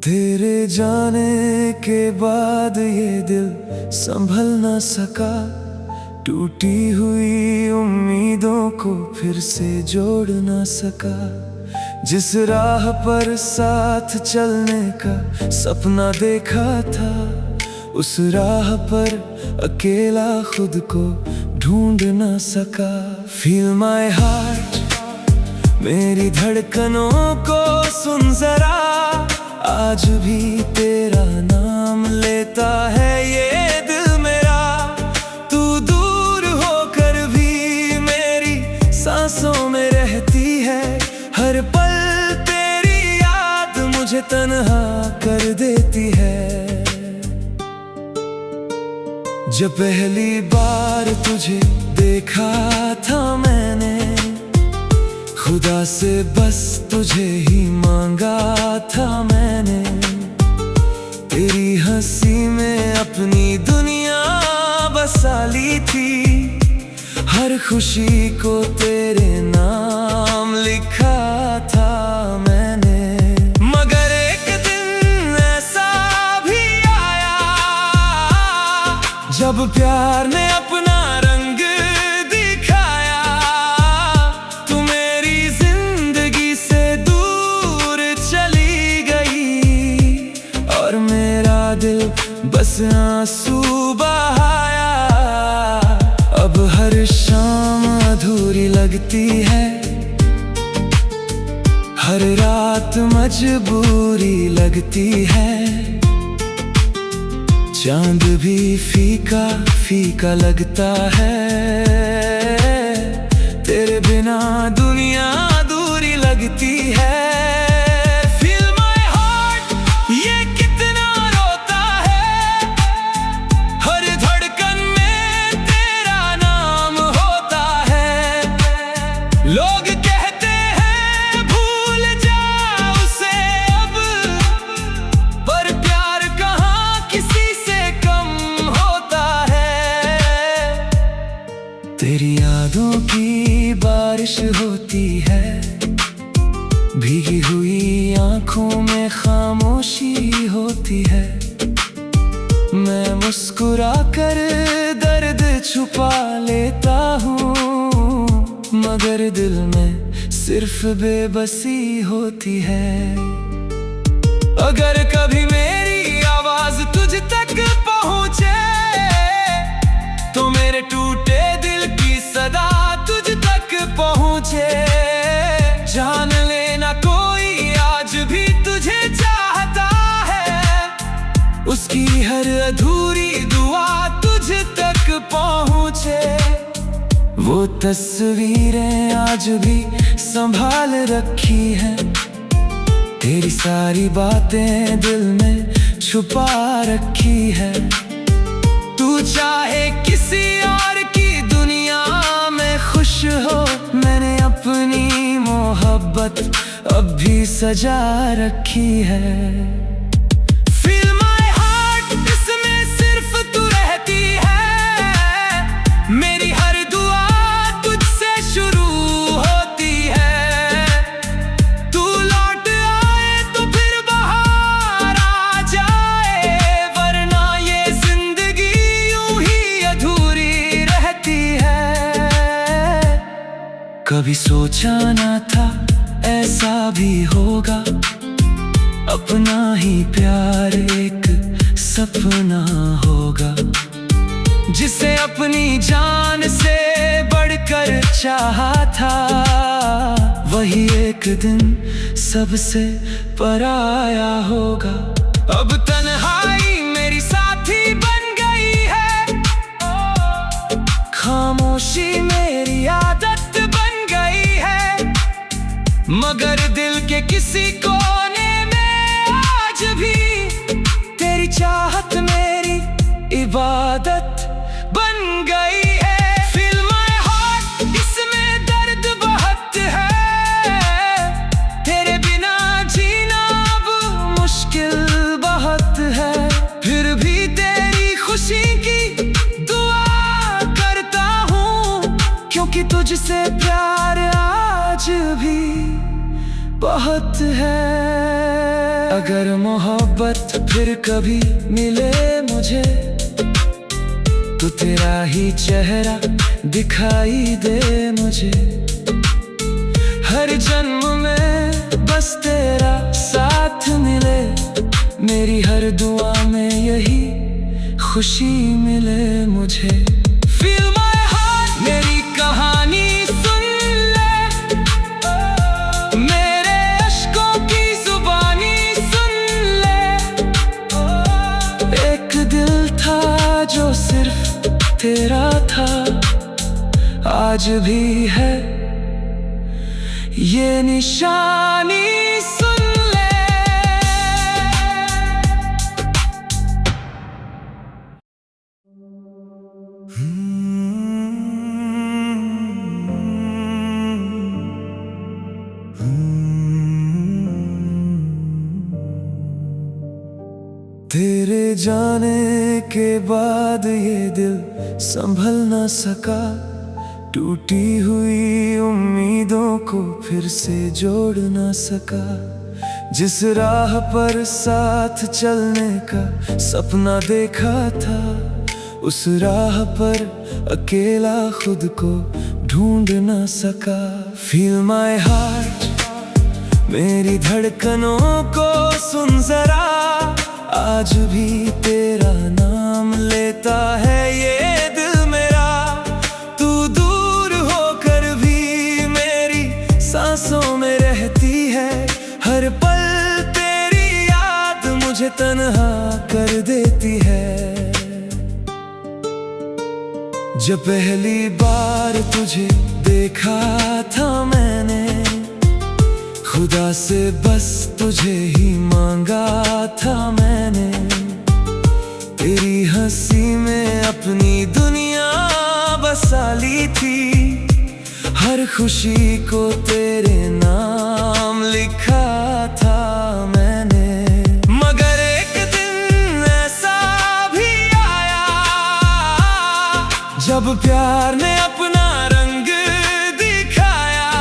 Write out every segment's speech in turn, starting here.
तेरे जाने के बाद ये दिल संभल ना सका, टूटी हुई उम्मीदों को फिर से जोड़ ना सका। जिस राह पर साथ चलने का सपना देखा था, उस राह पर अकेला खुद को ढूंढ ना सका। फील माय हार्ट, मेरी धड़कनों को सुन जरा, आज भी तेरा नाम लेता है ये दिल मेरा। तू दूर होकर भी मेरी सांसों में रहती है, हर पल तेरी याद मुझे तन्हा कर देती है। जब पहली बार तुझे देखा था मैंने, खुदा से बस तुझे ही मांगा था मैंने। तेरी हंसी में अपनी दुनिया बसा ली थी, हर खुशी को तेरे नाम लिखा था मैंने। मगर एक दिन ऐसा भी आया, जब प्यार ने अपना रंग दिखाया। तू मेरी जिंदगी से दूर चली गई, और मेरा दिल बस आंसू बहाया। अब हर शाम अधूरी लगती है, हर रात मजबूरी लगती है। चांद भी फीका फीका लगता है, तेरे बिना दुनिया अधूरी लगती है। Feel my heart, ये कितना रोता है, हर धड़कन में तेरा नाम होता है। लोग कहते हैं भूल जा उसे अब, पर प्यार कहाँ किसी से कम होता है। तेरी यादों की बारिश होती है, भीगी हुई आंखों में खामोशी होती है। मैं मुस्कुरा कर दर्द छुपा लेता हूँ, मगर दिल में सिर्फ बेबसी होती है। अगर कभी मेरी आवाज तुझ तक पहुँचे, तो मेरे टूटे दिल की सदा तुझ तक पहुँचे। जान लेना कोई आज भी तुझे चाहता है, उसकी हर अधूरी दुआ तुझ तक पहुँचे। वो तस्वीरें आज भी संभाल रखी हैं, तेरी सारी बातें दिल में छुपा रखी है। तू चाहे किसी और की दुनिया में खुश हो, मैंने अपनी मोहब्बत अब भी सजा रखी है। Feel my heart, इसमें सिर्फ तू रहती है, मेरी हर दुआ तुझसे शुरू होती है। तू लौट आए तो फिर बाहर आ जाए, वरना ये जिंदगी यूं ही अधूरी रहती है। कभी सोचा ना था ऐसा भी होगा, अपना ही प्यार एक सपना होगा। जिसे अपनी जान से बढ़कर चाहा था, वही एक दिन सबसे पराया होगा। अब तन्हाई मेरी साथी बन गई है, खामोशी मेरी आदत बन गई है। मगर दिल के किसी कोने में आज भी तेरी चाहत मेरी इबादत बन गई है। Feel my heart, इसमें दर्द बहुत है, तेरे बिना जीना अब मुश्किल बहुत है। फिर भी तेरी खुशी की तुझसे प्यार आज भी बहुत है। अगर मोहब्बत फिर कभी मिले मुझे तो तेरा ही चेहरा दिखाई दे मुझे। हर जन्म में बस तेरा साथ मिले, मेरी हर दुआ में यही खुशी मिले मुझे। Feel my heart, मेरी कहानी सुन ले, मेरे अश्कों की जुबानी सुन ले। एक दिल था जो सिर्फ तेरा था, आज भी है ये निशानी सुन ले। तेरे जाने के बाद ये दिल संभल न सका, टूटी हुई उम्मीदों को फिर से जोड़ न सका। जिस राह पर साथ चलने का सपना देखा था, उस राह पर अकेला खुद को ढूंढ न सका। Feel my heart, मेरी धड़कनों को सुन जरा, आज भी तेरा नाम लेता है ये दिल मेरा। तू दूर होकर भी मेरी सांसों में रहती है, हर पल तेरी याद मुझे तन्हा कर देती है। जब पहली बार तुझे देखा था मैंने, खुदा से बस तुझे ही मांगा था मैंने। तेरी हंसी में अपनी दुनिया बसा ली थी, हर खुशी को तेरे नाम लिखा था मैंने। मगर एक दिन ऐसा भी आया जब प्यार ने अपना रंग दिखाया।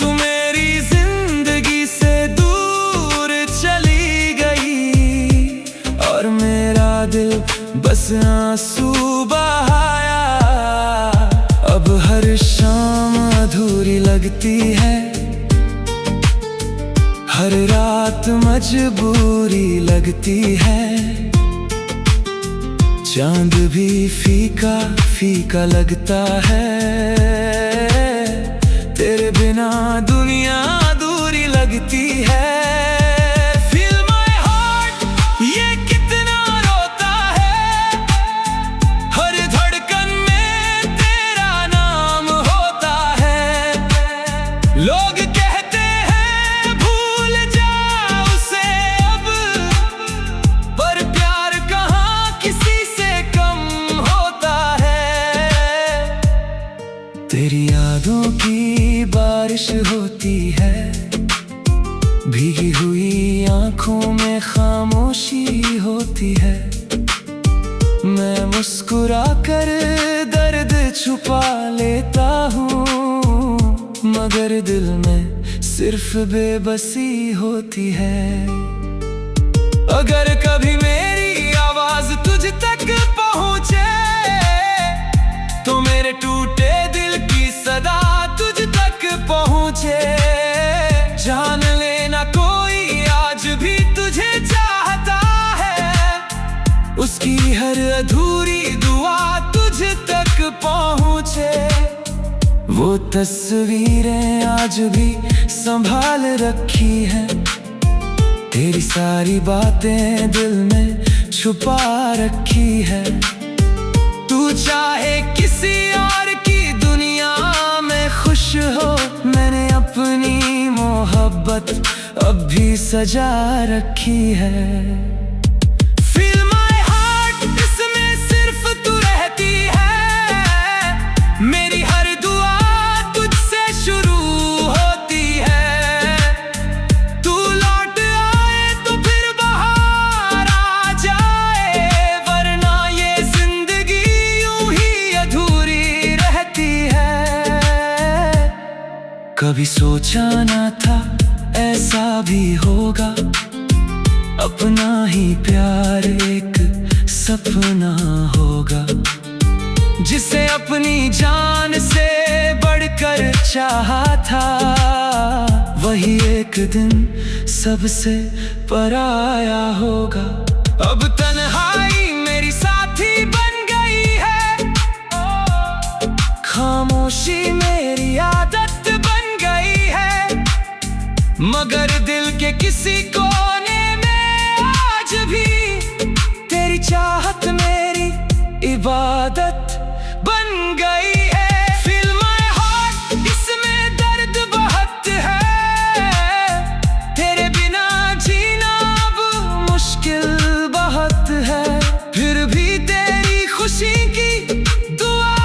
तू मेरी जिंदगी से दूर चली गई और मेरा दिल बस आंसू बहाया। अब हर शाम अधूरी लगती है, हर रात मजबूरी लगती है। चांद भी फीका फीका लगता है, तेरे बिना दुनिया दूरी लगती है। Feel my heart, ये कितना रोता है, हर धड़कन में तेरा नाम होता है। लोग कहते हैं भूल जा उसे अब, पर प्यार कहाँ किसी से कम होता है। तेरी यादों की बारिश होती है, भीगी हुई आंखों में खामोशी होती है। मैं मुस्कुरा कर दर्द छुपा लेता हूँ, मगर दिल में सिर्फ बेबसी होती है। अगर कभी मेरी आवाज तुझ तक पहुँचे तो मेरे टूटे दिल की सदा तुझ तक पहुँचे। जान लेना कोई आज भी तुझे चाहता है, उसकी हर अधूरी दुआ तुझ तक पहुँचे। वो तस्वीरें आज भी संभाल रखी हैं, तेरी सारी बातें दिल में छुपा रखी है। तू चाहे किसी और की दुनिया में खुश हो, मैंने अपनी मोहब्बत अब भी सजा रखी है। Feel my heart, इसमें सिर्फ तू रहती है, मेरी हर दुआ तुझसे शुरू होती है। तू लौट आए तो फिर बाहर आ जाए, वरना ये जिंदगी यूं ही अधूरी रहती है। कभी सोचा ना था ऐसा भी होगा, अपना ही प्यार एक सपना होगा, जिसे अपनी जान से बढ़कर चाहा था, वही एक दिन सबसे पराया होगा। अब तन्हाई मेरी साथी बन गई है, खामोशी मेरी आदत बन गई है, मगर दिल के किसी कोने में आज भी तेरी चाहत मेरी इबादत बन गई है। Feel my heart, इसमें दर्द बहुत है, तेरे बिना जीना अब मुश्किल बहुत है, फिर भी तेरी खुशी की दुआ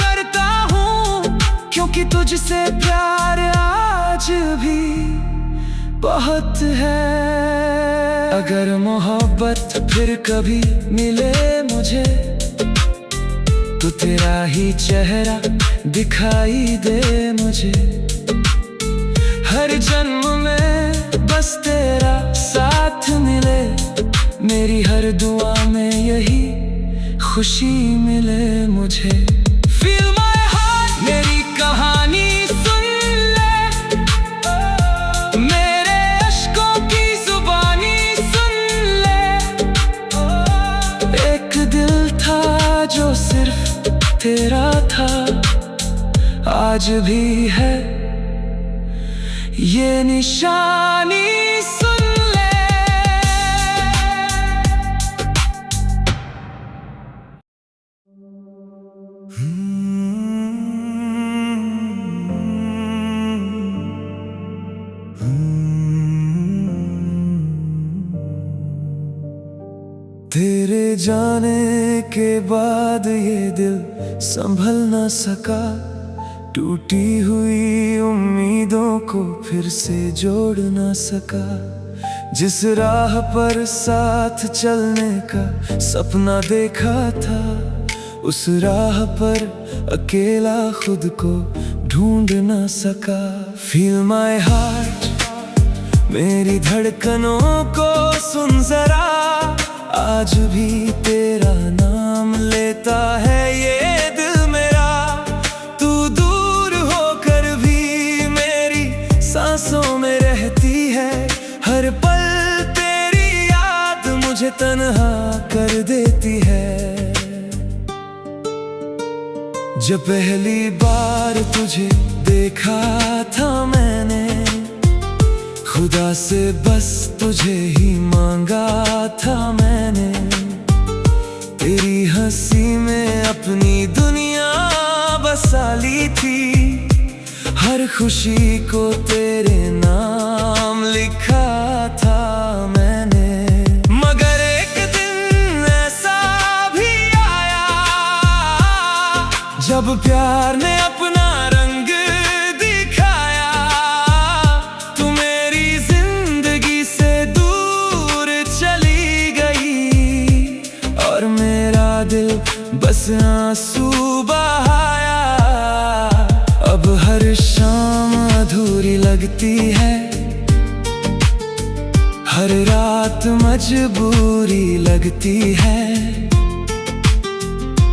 करता हूँ, क्योंकि तुझसे प्यार आज भी बहुत है। अगर मोहब्बत फिर कभी मिले मुझे, तो तेरा ही चेहरा दिखाई दे मुझे, हर जन्म में बस तेरा साथ मिले, मेरी हर दुआ में यही खुशी मिले मुझे। Feel my heart, मेरी कहानी सुन ले, मेरे अश्कों की जुबानी सुन ले, एक दिल था जो सिर्फ तेरा था, आज भी है ये निशानी सुन ले। तेरे जाने के बाद ये दिल संभल ना सका, टूटी हुई उम्मीदों को फिर से जोड़ ना सका, जिस राह पर साथ चलने का सपना देखा था, उस राह पर अकेला खुद को ढूंढ ना सका। Feel my heart, मेरी धड़कनों को सुन जरा, आज भी तेरा नाम लेता है ये दिल मेरा, तू दूर होकर भी मेरी सांसों में रहती है, हर पल तेरी याद मुझे तन्हा कर देती है। जब पहली बार तुझे देखा था मैंने, खुदा से बस तुझे ही मांगा था मैंने, तेरी हंसी में अपनी दुनिया बसा ली थी, हर खुशी को तेरे नाम लिखा था मैंने। मगर एक दिन ऐसा भी आया, जब प्यार ने अपना रंग दिखाया, तू मेरी जिंदगी से दूर चली गई, और मेरा दिल बस आंसू बहाया। अब हर शाम अधूरी लगती है, हर रात मजबूरी लगती है,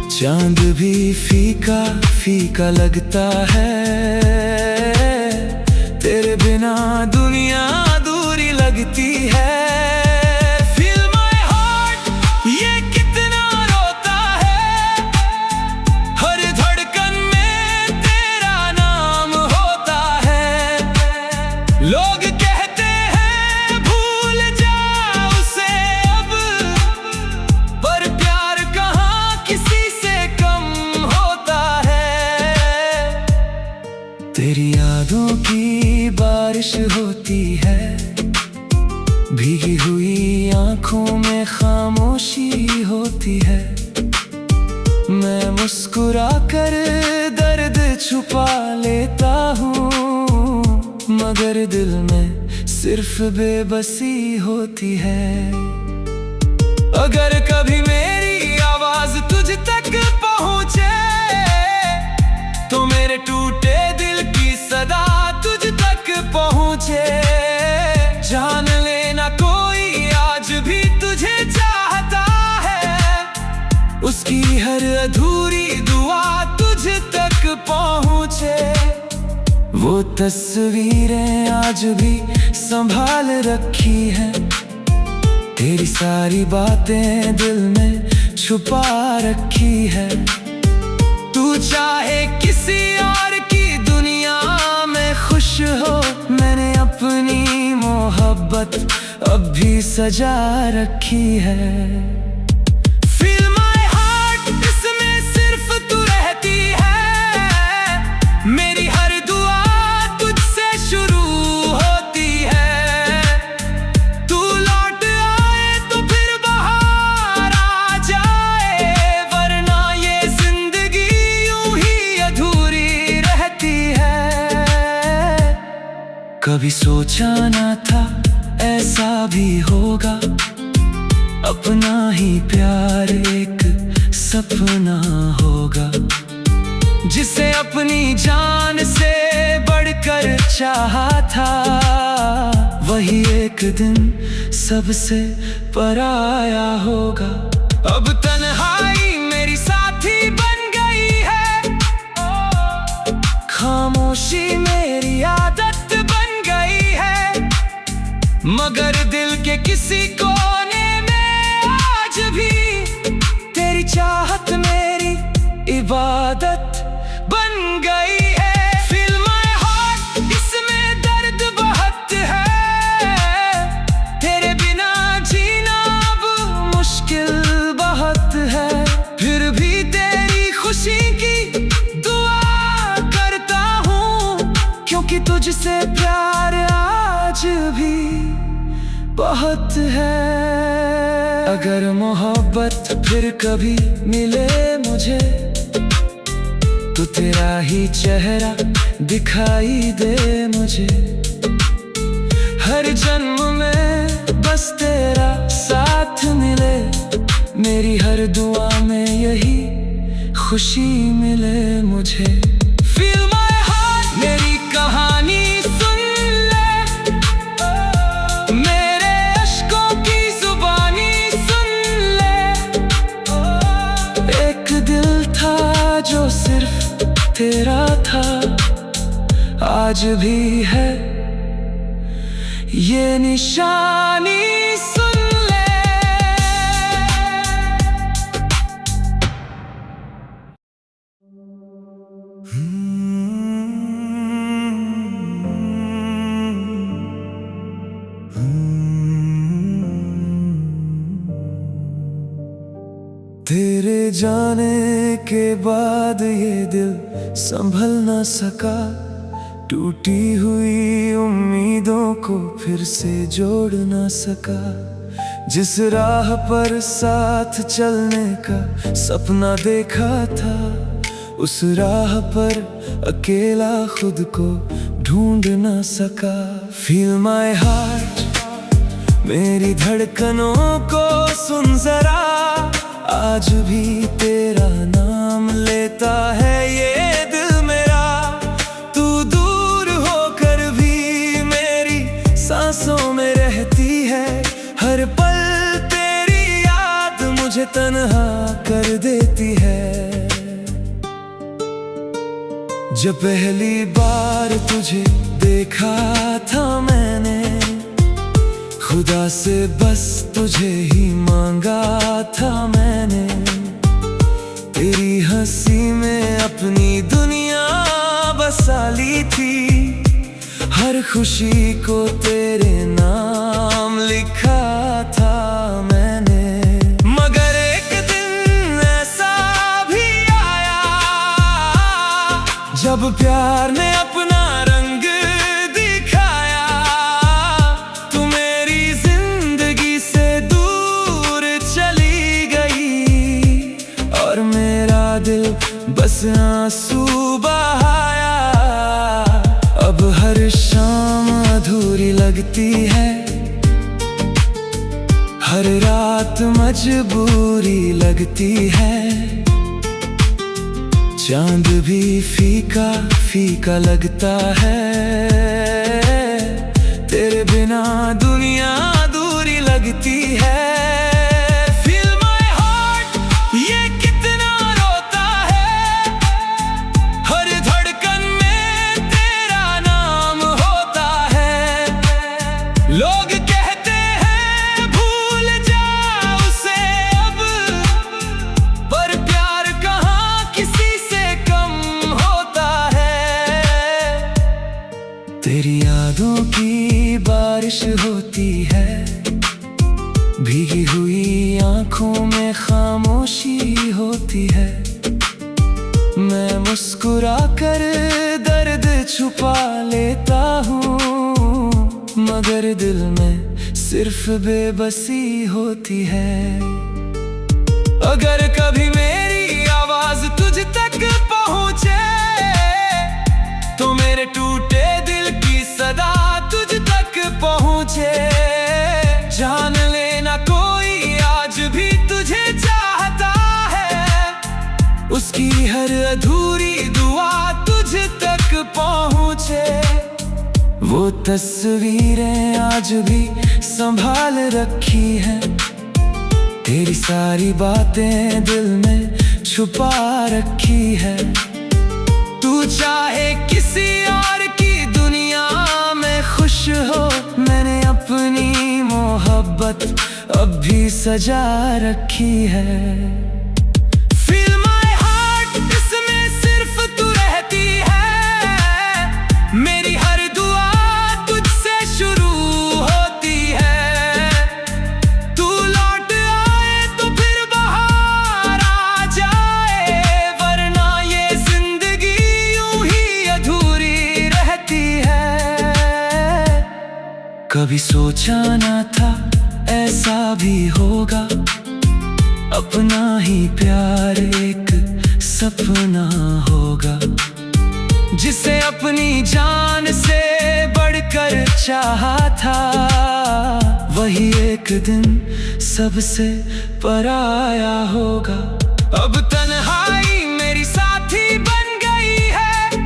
चांद भी फीका फीका लगता है, तेरे बिना दुनिया अधूरी लगती है। Feel my heart, ये कितना रोता है, हर धड़कन में तेरा नाम होता है, लोग कहते हैं भूल जा उसे अब, पर प्यार कहाँ किसी से कम होता है। तेरी यादों की बारिश होती है, भीगी हुई आंखों में खामोशी होती है, मैं मुस्कुरा कर दर्द छुपा लेता हूँ, मगर दिल में सिर्फ बेबसी होती है। अगर कभी मेरी आवाज तुझ तक पहुँचे, तो मेरे टूटे दिल की सदा की हर अधूरी दुआ तुझ तक पहुँचे। वो तस्वीरें आज भी संभाल रखी हैं, तेरी सारी बातें दिल में छुपा रखी है। तू चाहे किसी और की दुनिया में खुश हो, मैंने अपनी मोहब्बत अब भी सजा रखी है। Feel my heart, इसमें सिर्फ तू रहती है, मेरी हर दुआ तुझसे शुरू होती है। तू लौट आए तो फिर बाहर आ जाए, वरना ये जिंदगी यूं ही अधूरी रहती है। कभी सोचा ना था ऐसा भी होगा, अपना ही प्यार एक सपना होगा, जिसे अपनी जान से बढ़कर चाहा था, वही एक दिन सबसे पराया होगा। अब तन्हाई मेरी साथी बन गई है, खामोशी मेरी आदत बन गई है, मगर दिल के किसी कोने में आज भी तेरी चाहत मेरी इबादत बन गई है। Feel my heart, इसमें दर्द बहुत है, तेरे बिना जीना अब मुश्किल बहुत है। फिर भी तेरी खुशी की दुआ करता हूँ, क्योंकि तुझसे प्यार आज भी बहुत है। अगर मोहब्बत फिर कभी मिले मुझे, तो तेरा ही चेहरा दिखाई दे मुझे। हर जन्म में बस तेरा साथ मिले, मेरी हर दुआ में यही खुशी मिले मुझे। Feel my heart, मेरी कहानी सुन ले, मेरे अश्कों की जुबानी सुन ले। एक दिल था जो सिर्फ तेरा था, आज भी है ये निशानी सुन ले। तेरे जाने के बाद ये दिल संभल ना सका, टूटी हुई उम्मीदों को फिर से जोड़ ना सका। जिस राह पर साथ चलने का सपना देखा था, उस राह पर अकेला खुद को ढूंढ ना सका। Feel my heart, मेरी धड़कनों को सुन जरा, आज भी तेरा नाम लेता है ये दिल मेरा। तू दूर होकर भी मेरी सांसों में रहती है, हर पल तेरी याद मुझे तन्हा कर देती है। जब पहली बार तुझे देखा था मैंने, खुदा से बस तुझे ही मांगा था मैंने। तेरी हंसी में अपनी दुनिया बसा ली थी, हर खुशी को तेरे नाम लिखा था मैंने। मगर एक दिन ऐसा भी आया, जब प्यार ने अपना रंग दिखाया। तू मेरी जिंदगी से दूर चली गई, और मेरा दिल बस आंसू बहाया। अब हर शाम अधूरी लगती है, हर रात मजबूरी लगती है। चांद भी फीका फीका लगता है, तेरे बिना दुनिया दूरी लगती है। Feel my heart, ये कितना बातों में खामोशी होती है। मैं मुस्कुरा कर दर्द छुपा लेता हूँ, मगर दिल में सिर्फ बेबसी होती है। अगर कभी मेरी आवाज तुझ तक पहुँचे तो मेरे टूटे दिल की सदा तुझ तक पहुँचे। जान लेना कोई आज भी तुझे चाहता है, उसकी हर अधूरी दुआ तुझ तक पहुँचे। वो तस्वीरें आज भी संभाल रखी हैं, तेरी सारी बातें दिल में छुपा रखी है। तू चाहे किसी और की दुनिया में खुश हो, मैंने अपनी मोहब्बत अब भी सजा रखी है। Feel my heart, इसमें सिर्फ तू रहती है। मेरी हर दुआ तुझसे शुरू होती है। तू लौट आए तो फिर बाहर आ जाए, वरना ये जिंदगी यूं ही अधूरी रहती है। कभी सोचा ना था ऐसा भी होगा, अपना ही प्यार एक सपना होगा। जिसे अपनी जान से बढ़कर चाहा था, वही एक दिन सबसे पराया होगा। अब तन्हाई मेरी साथी बन गई है,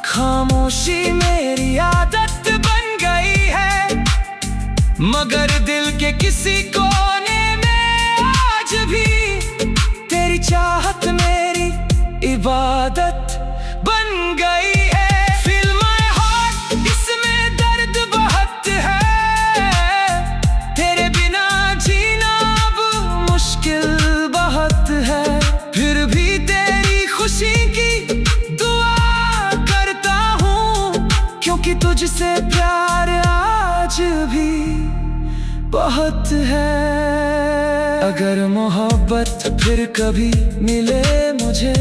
खामोशी मेरी आदत बन गई है। मगर दिल के किसी कोने में आज भी तेरी चाहत मेरी इबादत बन गई है। Feel my heart, इसमें दर्द बहुत है। तेरे बिना जीना अब मुश्किल बहुत है। फिर भी तेरी खुशी की दुआ करता हूँ, क्योंकि तुझसे प्यार आज भी बहुत है। अगर मोहब्बत फिर कभी मिले मुझे